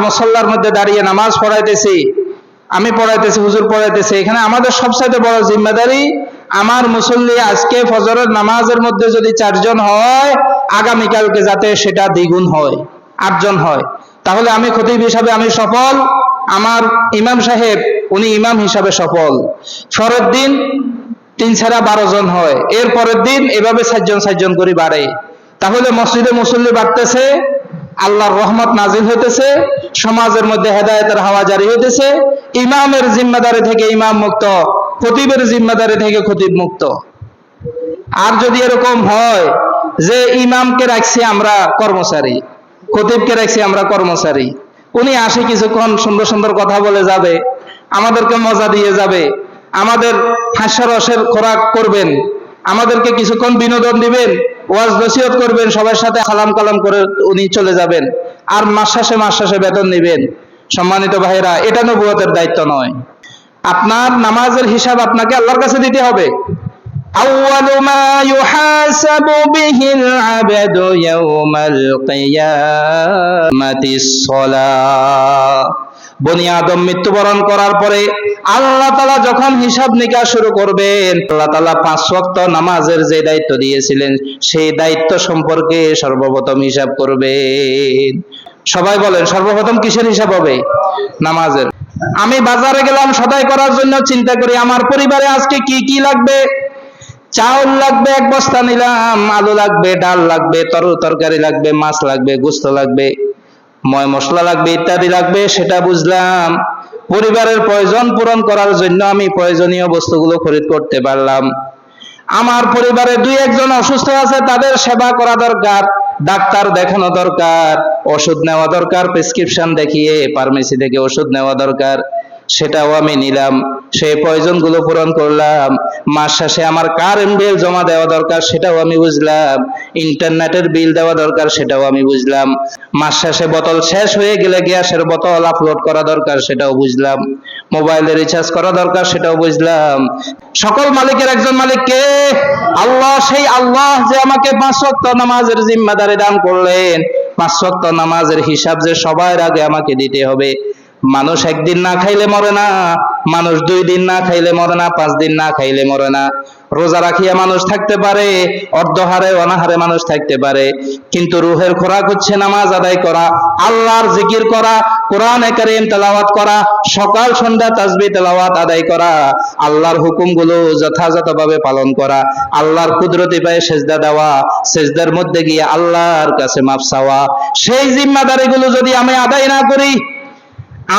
মুসল্লার মধ্যে দাঁড়িয়ে নামাজ পড়াইতেছি, আমি পড়াইতেছি, হুজুর পড়াইতেছে, এখানে আমাদের সবচাইতে বড় জিম্মাদারি আমার মুসল্লি আজকে ফজরের নামাজের মধ্যে যদি 4 জন হয়, আগামীকালকে যাতে সেটা দ্বিগুণ হয়, 8 জন হয়। তাহলে আমি খতিব হিসাবে আমি সফল, আমার ইমাম সাহেব উনি ইমাম হিসাবে সফল। পরের দিন 3 ছাড়া 12 জন হয়, এর পরের দিন এভাবে 4 জন 4 জন করে বাড়ে। তাহলে মসজিদে মুসল্লি বাড়তেছে, আল্লাহর রহমত নাজিল হইতেছে, সমাজের মধ্যে হেদায়েতের হাওয়া জারি হইতেছে, ইমামের জিম্মাদারি থেকে ইমাম মুক্ত, খতিবের জিম্মাদারি থেকে খতিব মুক্ত। আর যদি এরকম হয় যে ইমামকে রাখছি আমরা কর্মচারী, খতিবকে রাখছি আমরা কর্মচারী, উনি আসে কিছুক্ষণ সুন্দর সুন্দর কথা বলে যাবে, আমাদেরকে মজা দিয়ে যাবে, আমাদের হাস্যরসের খোরাক করবেন, আমাদেরকে কিছুক্ষণ বিনোদন দিবেন, ওয়াজ নসিহত করবেন, সবার সাথে সালাম কালাম করে উনি চলে যাবেন, আর মাস শেষে বেতন নেবেন। সম্মানিত ভাইরা, এটা নবুয়তের দায়িত্ব নয়। আপনার নামাজের হিসাব আপনাকে আল্লাহর কাছে দিতে হবে। আউয়ালু মা ইউহাসাবু বিহিল আবদু ইয়াউমাল কিয়ামাতিস সালাহ। বনি আদম মৃত্যুবরণ করার পরে আল্লাহ তাআলা যখন হিসাব নিকাশ শুরু করবেন, আল্লাহ তাআলা 5 ওয়াক্ত নামাজের যে দায়িত্ব দিয়েছিলেন সেই দায়িত্ব সম্পর্কে সর্বপ্রথম হিসাব করবেন। সবাই বলেন, সর্বপ্রথম কিসের হিসাব হবে? নামাজের। আমি বাজারে গেলাম সদাই করার জন্য, চিন্তা করি আমার পরিবারে আজকে কি কি লাগবে। চাউল লাগবে 1 বস্তা নিলাম, আলু লাগবে, ডাল লাগবে, তরকারি লাগবে, মাছ লাগবে, গোশত লাগবে, ময় মশলা লাগবে, ইত্যাদি লাগবে, সেটা বুঝলাম। পরিবারের প্রয়োজন পূরণ করার জন্য আমি প্রয়োজনীয় বস্তুগুলো খরিদ করতে পারলাম। আমার পরিবারে 2-1 জন অসুস্থ আছে, তাদের সেবা করা দরকার, ডাক্তার দেখানো দরকার, ওষুধ নেওয়া দরকার, প্রেসক্রিপশন দেখিয়ে ফার্মেসি থেকে ওষুধ নেওয়া দরকার, সেটাও আমি নিলাম, সেই প্রয়োজনগুলো পূরণ করলাম। মাস শেষে আমার কারেন্ট বিল জমা দেওয়া দরকার, সেটাও আমি বুঝলাম, ইন্টারনেটের বিল দেওয়া দরকার, সেটাও আমি বুঝলাম। মাস শেষে বোতল শেষ হয়ে গেলে গ্যাসের বোতল আপলোড করা দরকার, সেটাও বুঝলাম। মোবাইলে রিচার্জ করা দরকার, সেটাও বুঝলাম। সকল মালিকের একজন মালিক কে? আল্লাহ। সেই আল্লাহ যে আমাকে 5 ওয়াক্ত নামাজের জিম্মাদারি দান করলেন, 5 ওয়াক্ত নামাজের হিসাব যে সবার আগে আমাকে দিতে হবে। মানুষ 1 দিন না খাইলে মরে না, মানুষ 2 দিন না খাইলে মরে না, 5 দিন না খাইলে মরে না। রোজা রাখিয়া মানুষ থাকতে পারে, অর্ধহারে অনাহারে মানুষ থাকতে পারে, কিন্তু রুহের খোরাক হচ্ছে নামাজ আদায় করা, আল্লাহর জিকির করা, কোরআনে কারীম তেলাওয়াত করা, সকাল সন্ধ্যা তাসবিহ তেলাওয়াত আদায় করা, আল্লাহর হুকুমগুলো যথাযথভাবে পালন করা, আল্লাহর কুদরতি পায়ে সেজদা দেওয়া, সেজদার মধ্যে গিয়ে আল্লাহর কাছে মাফ চাওয়া। সেই জিম্মাদারিগুলো যদি আমি আদায় না করি,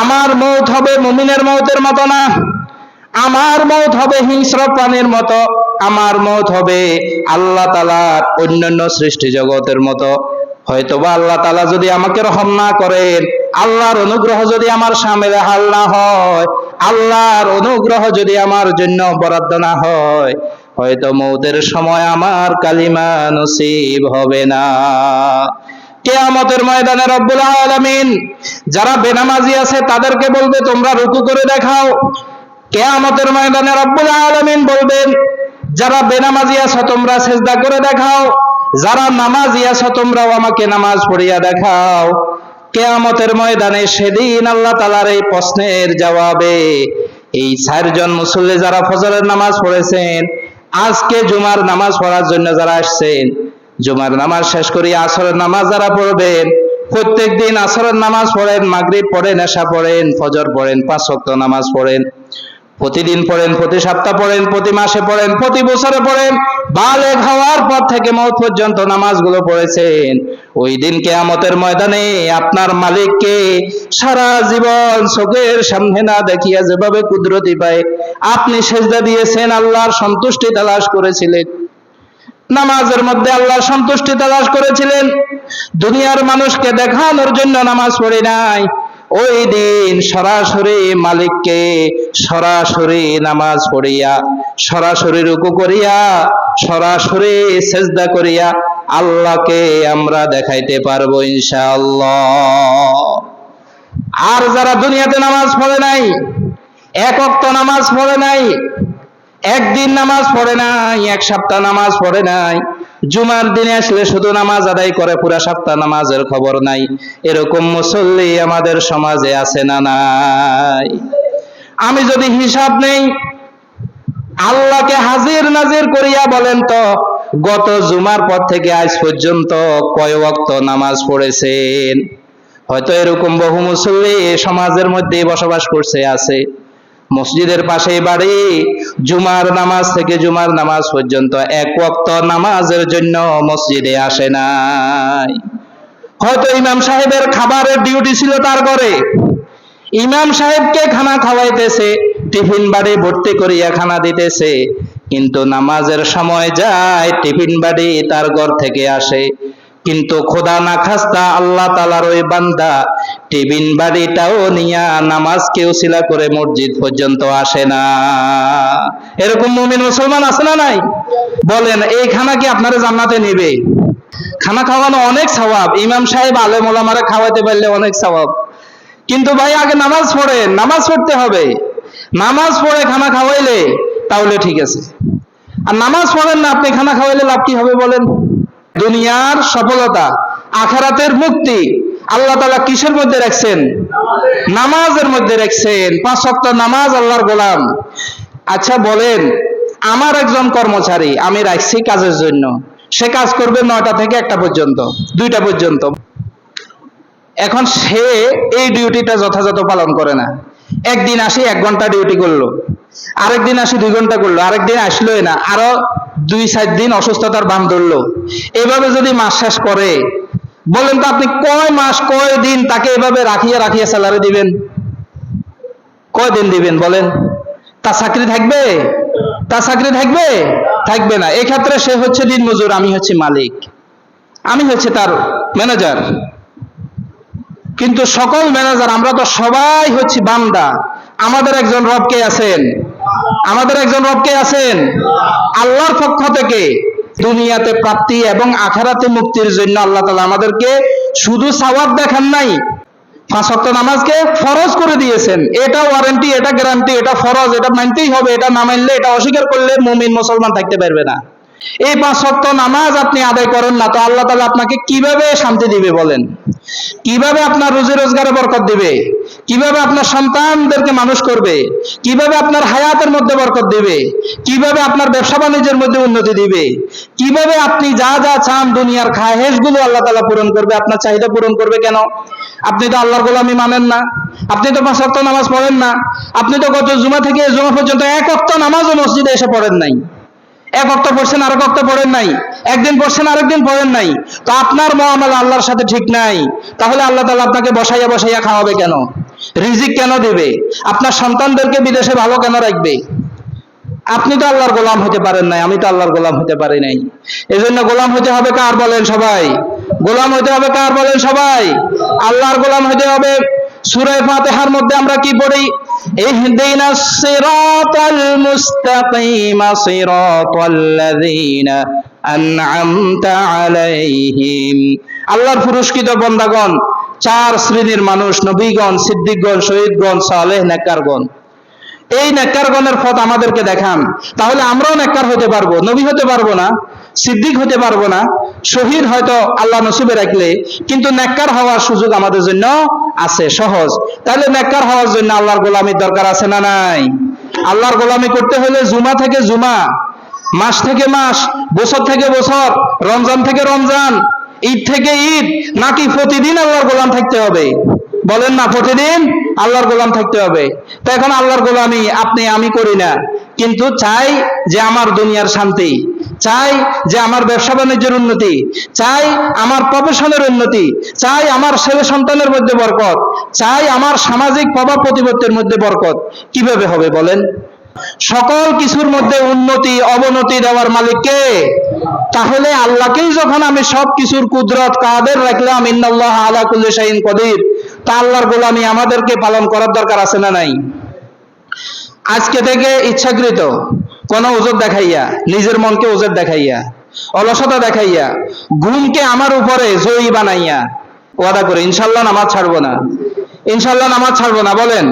আমার মওত হবে মুমিনের মওতের মতো না, আমার মওত হবে হিংস্র প্রাণীর মতো, আমার মওত হবে আল্লাহ তাআলার অন্যান্য সৃষ্টি জগতের মতো। হয়তোবা আল্লাহ তাআলা যদি আমাকে রহম না করেন, আল্লাহর অনুগ্রহ যদি আমার শামিল হাল না হয়, আল্লাহর অনুগ্রহ যদি আমার জন্য বরাদ্দ না হয়, হয়তো মওতের সময় আমার কালিমা নসিব হবে না। কিয়ামতের ময়দানে রব্বুল আলামিন যারা বেনামাজি আছে তাদেরকে বলবে, তোমরা রুকু করে দেখাও। কিয়ামতের ময়দানে রব্বুল আলামিন বলবেন, যারা বেনামাজি আছো তোমরা সিজদা করে দেখাও, যারা নামাজি আছো তোমরাও আমাকে নামাজ পড়িয়া দেখাও। কিয়ামতের ময়দানে সেদিন আল্লাহ তাআলার এই প্রশ্নের জবাবে এই 4 জন মুসল্লি যারা ফজরের নামাজ পড়েছেন, আজকে জুমার নামাজ পড়ার জন্য যারা আসছেন, জুমার নামাজ শেষ করে আসরের নামাজ যারা পড়বেন, প্রত্যেক দিন আসরের নামাজ পড়েন, মাগরিব পড়েন, এশা পড়েন, ফজর পড়েন, 5 ওয়াক্ত নামাজ পড়েন, প্রতিদিন পড়েন, প্রতি সপ্তাহ পড়েন, প্রতি মাসে পড়েন, প্রতি বছরে পড়েন, বালেগ হওয়ার পর থেকে মওত পর্যন্ত নামাজগুলো পড়েছেন। ওই দিন কিয়ামতের ময়দানে আপনার মালিককে সারা জীবন চোখের সামনে না দেখিয়া যেভাবে কুদরতি পায় আপনি সেজদা দিয়েছেন, আল্লাহর সন্তুষ্টি তালাশ করেছিলেন, নামাজের মধ্যে আল্লাহর সন্তুষ্টি তালাশ করেছিলেন, দুনিয়ার মানুষকে দেখানোর জন্য নামাজ পড়ি নাই। ওই দিন সরাসরি মালিককে সরাসরি নামাজ পড়িয়া, সরাসরি রুকু করিয়া, সরাসরি সেজদা করিয়া আল্লাহকে আমরা দেখাইতে পারবো ইনশাআল্লাহ। আর যারা দুনিয়াতে নামাজ পড়ে নাই, 1 ওয়াক্ত নামাজ পড়ে নাই, 1 দিন নামাজ পড়ে নাই, 1 সপ্তাহ নামাজ পড়ে নাই, জুমার দিনে আসলে শুধু নামাজ আদায় করে, পুরা সপ্তাহ নামাজের খবর নাই। এরকম মুসল্লি আমাদের সমাজে আছে না নাই? আমি যদি হিসাব নেই, আল্লাহকে হাজির নাজির করিয়া বলেন তো, গত জুমার পর থেকে আজ পর্যন্ত কয় ওয়াক্ত নামাজ পড়েছেন? হয়তো এরকম বহু মুসল্লি সমাজের মধ্যে বসবাস করছে, আছে। মসজিদের পাশেই বাড়ি, জুমার নামাজ থেকে জুমার নামাজ পর্যন্ত এক ওয়াক্ত নামাজের জন্য মসজিদে আসে নাই। হয়তো ইমাম সাহেবের খাবারের ডিউটি ছিল তার ঘরে, ইমাম সাহেবকে খানা খাওয়াইতেছে, টিফিন বাড়ি ভর্তি করিয়া খানা দিতেছে, কিন্তু নামাজের সময় যায়, টিফিন বাড়ি তার ঘর থেকে আসে, কিন্তু খোদা না খাস্তা আল্লাহ তাআলার ওই বান্দা টিফিন বাড়িটাও নিয়া নামাজকে উসিলা করে মসজিদ পর্যন্ত আসে না। এরকম মুমিন মুসলমান আছে না নাই? বলেন, এই খানা কি আপনারা জান্নাতে নিবে? খানা খাওয়ানো অনেক সওয়াব, ইমাম সাহেব আলেম ওলামারা খাওয়াতে পারলে অনেক সওয়াব, কিন্তু ভাই আগে নামাজ পড়েন, নামাজ পড়তে হবে। নামাজ পড়ে খানা খাওয়াইলে তাহলে ঠিক আছে, আর নামাজ পড়েন না, আপনি খানা খাওয়াইলে লাভ কি হবে বলেন? দুনিয়ার সফলতা, আখিরাতের মুক্তি আল্লাহ তাআলা কিসের মধ্যে রাখছেন? নামাজের মধ্যে রাখছেন। 5 ওয়াক্ত নামাজ আল্লাহর গোলাম। আচ্ছা বলেন, আমার একজন কর্মচারী আমি রাখছি কাজের জন্য, সে কাজ করবে 9টা থেকে 1টা পর্যন্ত, 2টা পর্যন্ত। এখন সে এই ডিউটিটা যথাযথ পালন করে না। একদিন আসি 1 ঘন্টা ডিউটি করলো, আরেকদিন আসি 2 ঘন্টা করলো, আরেকদিন আসলোই না, আরো 2-4 দিন অসুস্থতার বান ধরলো। এভাবে যদি মাস শেষ করে, বলেন তো আপনি কয় মাস কয় দিন তাকে এভাবে রাখিয়া রাখিয়া স্যালারি দিবেন? কয় দিন দিবেন বলেন? তার চাকরি থাকবে? তার চাকরি থাকবে? থাকবে না। এক্ষেত্রে সে হচ্ছে দিন মজুর, আমি হচ্ছে মালিক, আমি হচ্ছে তার ম্যানেজার। কিন্তু সকল ম্যানেজার আমরা তো সবাই হচ্ছে বান্দা। আমাদের একজন রব কে আছেন? আমাদের একজন রব কে আছেন? আল্লাহর পক্ষ থেকে দুনিয়াতে প্রাপ্তি এবং আখিরাতে মুক্তির জন্য আল্লাহ তাআলা আমাদেরকে শুধু সওয়াব দেখান নাই, 5 ওয়াক্ত নামাজকে ফরজ করে দিয়েছেন। এটা ওয়ারেন্টি, এটা গ্যারান্টি, এটা ফরজ, এটা মানতেই হবে। এটা না মানলে, এটা অস্বীকার করলে মুমিন মুসলমান থাকতে পারবে না। এই 5 ওয়াক্ত নামাজ আপনি আদায় করেন না তো আল্লাহ তাআলা আপনাকে কিভাবে শান্তি দিবে বলেন? কিভাবে আপনার রুজি রোজগারে বরকত দিবে? কিভাবে আপনার সন্তানদেরকে মানুষ করবে? কিভাবে আপনার হায়াতের মধ্যে বরকত দিবে? কিভাবে আপনার ব্যবসা বাণিজ্যের মধ্যে উন্নতি দিবে? কিভাবে আপনি যা যা চান দুনিয়ার খাহেশগুলো আল্লাহ তাআলা পূরণ করবে? আপনার চাহিদা পূরণ করবে কেন? আপনি তো আল্লাহর গোলামি মানেন না, আপনি তো 5 ওয়াক্ত নামাজ পড়েন না, আপনি তো গত জুমা থেকে জুমা পর্যন্ত 1 ওয়াক্ত নামাজও মসজিদে এসে পড়েন নাই। 1 ওয়াক্ত পড়ছেন, আরেক ওয়াক্ত পড়েন নাই, একদিন পড়ছেন, আরেকদিন পড়েন নাই, তো আপনার মুআমালা আল্লাহর সাথে ঠিক নাই। তাহলে আল্লাহ তাআলা আপনাকে বসাইয়া বসাইয়া খাওয়াবে কেন? রিজিক কেন দিবে? আপনার সন্তানদেরকে বিদেশে ভালো কেন রাখবে? আপনি তো আল্লাহর গোলাম হতে পারেন নাই, আমি তো আল্লাহর গোলাম হতে পারি নাই। এজন্য গোলাম হতে হবে কার বলেন সবাই? গোলাম হতে হবে কার বলেন সবাই? আল্লাহর গোলাম হতে হবে। সূরা ফাতিহার মধ্যে আমরা কি পড়ি? ইহদিনাস সিরাতাল মুস্তাকিম সিরাতাল্লাযীনা আন'আমতা আলাইহিম। আল্লাহর পুরস্কৃত বান্দাগণ 4 শ্রেণীর মানুষ: নবীগণ, সিদ্দিকগণ, শহীদগণ, সালেহ, নেককারগণ। এই নেককারগণের পথ আমাদেরকে দেখান, তাহলে আমরাও নেককার হতে পারবো। নবী হতে পারবো না, সিদ্দিক হতে পারবো না, শহীদ হয়তো আল্লাহ নসিবে রাখলে, কিন্তু নেককার হওয়ার সুযোগ আমাদের জন্য আছে, সহজ। তাহলে নেককার হওয়ার জন্য আল্লাহর গোলামির দরকার আছে না নাই? আল্লাহর গোলামি করতে হলে জুমা থেকে জুমা, মাস থেকে মাস, বছর থেকে বছর, রমজান থেকে রমজান, ঈদ থেকে ঈদ, নাকি প্রতিদিন আল্লাহর গোলাম থাকতে হবে? বলেন না, প্রতিদিন আল্লাহর গোলাম থাকতে হবে। তো এখন আল্লাহর গোলামি আপনি আমি করি না, কিন্তু চাই যে আমার দুনিয়ার শান্তি, চাই যে আমার ব্যবসা বাণিজ্যের উন্নতি, চাই আমার প্রফেশনের উন্নতি, চাই আমার ছেলে সন্তানের মধ্যে বরকত, চাই আমার সামাজিক প্রভাব প্রতিপত্তির মধ্যে বরকত। কিভাবে হবে বলেন? সকল কিছুর মধ্যে উন্নতি অবনতি দেওয়ার মালিক কে? তাহলে আল্লাহকেই যখন আমি সব কিছুর কুদরত কাদের রাখলাম, ইন্নাল্লাহ আলা কুল্লি শাইইন কদির, তা আল্লাহর গোলামি আমাদেরকে পালন করার দরকার আছে না নাই? আজকে থেকে ইচ্ছাকৃত কোন ওজর দেখাইয়া, নিজের মনকে ওজর দেখাইয়া, অলসতা দেখাইয়া, ঘুমকে আমার উপরে জয়ী বানাইয়া ওয়াদা করে ইনশাআল্লাহ নামাজ ছাড়বো না, ইনশাআল্লাহ নামাজ ছাড়বো না, বলেন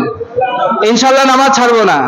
ইনশাআল্লাহ নামাজ ছাড়বো না।